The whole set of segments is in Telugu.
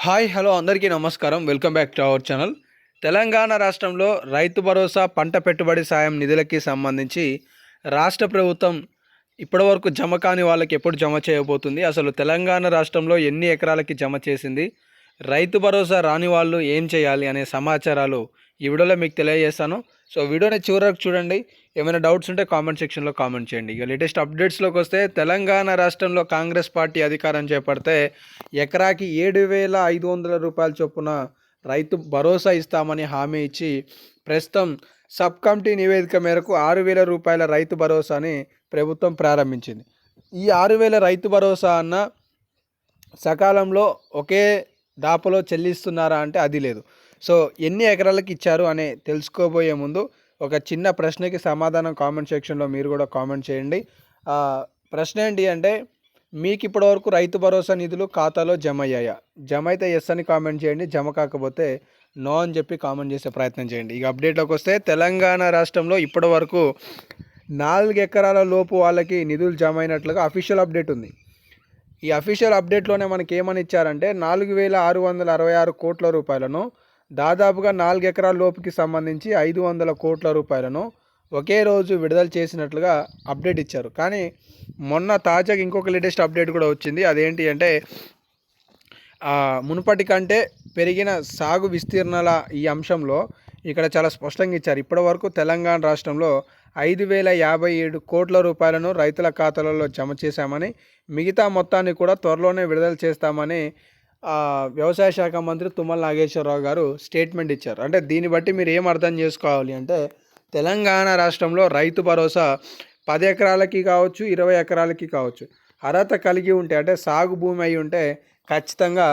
హాయ్ హలో అందరికీ నమస్కారం. Welcome back to our channel. Telangana రాష్ట్రంలో రైతు భరోసా పంట పెట్టుబడి సాయం నిధులకి సంబంధించి రాష్ట్ర ప్రభుత్వం ఇప్పటివరకు జమ కాని వాళ్ళకి ఎప్పుడు జమ చేయబోతుంది, అసలు తెలంగాణ రాష్ట్రంలో ఎన్ని ఎకరాలకి జమ చేసింది, రైతు భరోసా రాని వాళ్ళు ఏం చేయాలి అనే సమాచారాలు ఈ వీడియోలో మీకు తెలియజేస్తాను. సో వీడియోని చివరకు చూడండి. ఏమైనా డౌట్స్ ఉంటే కామెంట్ సెక్షన్లో కామెంట్ చేయండి. ఇక లేటెస్ట్ అప్డేట్స్లోకి వస్తే, తెలంగాణ రాష్ట్రంలో కాంగ్రెస్ పార్టీ అధికారం చేపడితే ఎకరాకి 7,500 రూపాయల చొప్పున రైతు భరోసా ఇస్తామని హామీ ఇచ్చి ప్రస్తుతం సబ్ కమిటీ నివేదిక మేరకు 6,000 రూపాయల రైతు భరోసాని ప్రభుత్వం ప్రారంభించింది. ఈ 6,000 రైతు భరోసా అన్న సకాలంలో ఒకే దాపలో చెల్లిస్తున్నారా అంటే అది లేదు. సో ఎన్ని ఎకరాలకు ఇచ్చారు అనే తెలుసుకోబోయే ముందు ఒక చిన్న ప్రశ్నకి సమాధానం కామెంట్ సెక్షన్లో మీరు కూడా కామెంట్ చేయండి. ప్రశ్న ఏంటి అంటే, మీకు ఇప్పటివరకు రైతు భరోసా నిధులు ఖాతాలో జమ అయ్యాయా? జమ అయితే ఎస్ అని కామెంట్ చేయండి, జమ కాకపోతే నో అని చెప్పి కామెంట్ చేసే ప్రయత్నం చేయండి. ఇక అప్డేట్లోకి వస్తే, తెలంగాణ రాష్ట్రంలో ఇప్పటివరకు 4 ఎకరాల లోపు వాళ్ళకి నిధులు జమ అయినట్లుగా అఫీషియల్ అప్డేట్ ఉంది. ఈ అఫీషియల్ అప్డేట్లోనే మనకి ఏమని ఇచ్చారంటే, 4,666 కోట్ల రూపాయలను, దాదాపుగా 4 ఎకరాల లోపుకి సంబంధించి 500 కోట్ల రూపాయలను ఒకే రోజు విడుదల చేసినట్లుగా అప్డేట్ ఇచ్చారు. కానీ మొన్న తాజాగా ఇంకొక లేటెస్ట్ అప్డేట్ కూడా వచ్చింది. అదేంటి అంటే, మునుపటి కంటే పెరిగిన సాగు విస్తీర్ణాల ఈ అంశంలో ఇక్కడ చాలా స్పష్టంగా ఇచ్చారు. ఇప్పటివరకు తెలంగాణ రాష్ట్రంలో 5,057 కోట్ల రూపాయలను రైతుల ఖాతాలలో జమ చేశామని, మిగతా మొత్తాన్ని కూడా త్వరలోనే విడుదల చేస్తామని వ్యవసాయ శాఖ మంత్రి తుమ్మల నాగేశ్వరరావు గారు స్టేట్మెంట్ ఇచ్చారు. అంటే దీన్ని బట్టి మీరు ఏం అర్థం చేసుకోవాలి అంటే, తెలంగాణ రాష్ట్రంలో రైతు భరోసా 10 ఎకరాలకి కావచ్చు, 20 ఎకరాలకి కావచ్చు, అర్హత కలిగి ఉంటే, అంటే సాగు భూమి అయి ఉంటే ఖచ్చితంగా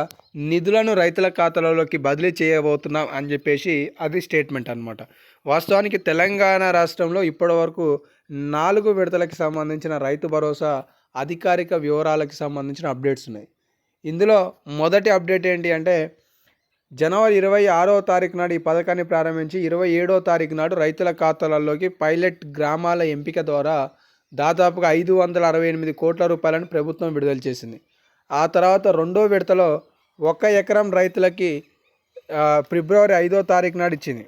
నిధులను రైతుల ఖాతాలలోకి బదిలీ చేయబోతున్నాం అని చెప్పేసి అది స్టేట్మెంట్ అనమాట. వాస్తవానికి తెలంగాణ రాష్ట్రంలో ఇప్పటివరకు 4 విడతలకు సంబంధించిన రైతు భరోసా అధికారిక వివరాలకు సంబంధించిన అప్డేట్స్ ఉన్నాయి. ఇందులో మొదటి అప్డేట్ ఏంటి అంటే, జనవరి 26వ తారీఖు నాడు ఈ పథకాన్ని ప్రారంభించి 27వ తారీఖు నాడు రైతుల ఖాతాలలోకి పైలట్ గ్రామాల ఎంపిక ద్వారా దాదాపుగా 568 కోట్ల రూపాయలను ప్రభుత్వం విడుదల చేసింది. ఆ తర్వాత రెండో విడతలో 1 ఎకరం రైతులకి ఫిబ్రవరి 5వ తారీఖు నాడు ఇచ్చింది.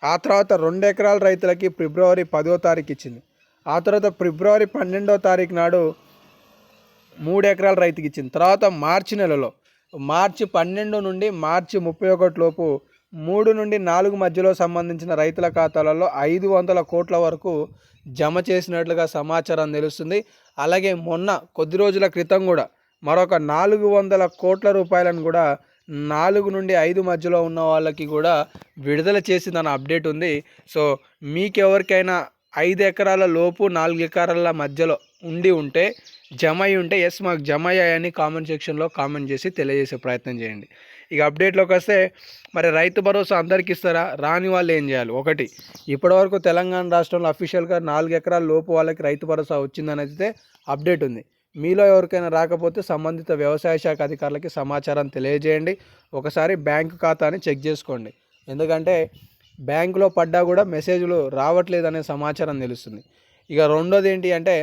ఆ తర్వాత 2 ఎకరాల రైతులకి ఫిబ్రవరి 10వ తారీఖు ఇచ్చింది. ఆ తర్వాత ఫిబ్రవరి 12వ తారీఖు నాడు 3 ఎకరాల రైతుకి ఇచ్చింది. తర్వాత మార్చి నెలలో, మార్చి 12 నుండి మార్చి 31 లోపు 3 నుండి 4 మధ్యలో సంబంధించిన రైతుల ఖాతాలలో 500 కోట్ల వరకు జమ చేసినట్లుగా సమాచారం తెలుస్తుంది. అలాగే మొన్న కొద్ది రోజుల క్రితం కూడా మరొక 400 కోట్ల రూపాయలను కూడా 4 నుండి 5 మధ్యలో ఉన్న వాళ్ళకి కూడా విడుదల చేసిందన్న అప్డేట్ ఉంది. సో మీకెవరికైనా 5 ఎకరాల లోపు 4 ఎకరాల మధ్యలో ఉంటే జమ అయి ఉంటే ఎస్ మాకు జమ అయ్యాయని కామెంట్ సెక్షన్లో కామెంట్ చేసి తెలియజేసే ప్రయత్నం చేయండి. ఇక అప్డేట్లోకి వస్తే, మరి రైతు భరోసా అందరికి ఇస్తారా? రాని వాళ్ళు ఏం చేయాలి? ఒకటి, ఇప్పటివరకు తెలంగాణ రాష్ట్రంలో అఫీషియల్గా 4 ఎకరాల లోపు వాళ్ళకి రైతు భరోసా వచ్చిందని అయితే అప్డేట్ ఉంది. మీలో ఎవరికైనా రాకపోతే సంబంధిత వ్యవసాయ శాఖ అధికారులకి సమాచారం తెలియజేయండి. ఒకసారి బ్యాంకు ఖాతాని చెక్ చేసుకోండి. ఎందుకంటే బ్యాంకులో పడ్డా కూడా మెసేజ్లు రావట్లేదనే సమాచారం తెలుస్తుంది. ఇక రెండోది ఏంటి అంటే,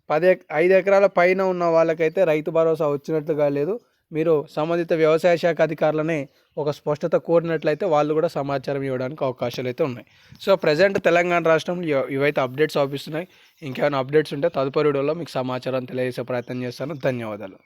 5 ఎకరాల పైన ఉన్న వాళ్ళకైతే రైతు భరోసా వచ్చినట్లుగా లేదు. మీరు సంబంధిత వ్యవసాయ శాఖ అధికారులని ఒక స్పష్టత కోరినట్లయితే వాళ్ళు కూడా సమాచారం ఇవ్వడానికి అవకాశాలు అయితే ఉన్నాయి. సో ప్రజెంట్ తెలంగాణ రాష్ట్రంలో ఇవైతే అప్డేట్స్ అవుపిస్తున్నాయి. ఇంకేమైనా అప్డేట్స్ ఉంటే తదుపరి వీడియోలో మీకు సమాచారం తెలియజేసే ప్రయత్నం చేస్తాను. ధన్యవాదాలు.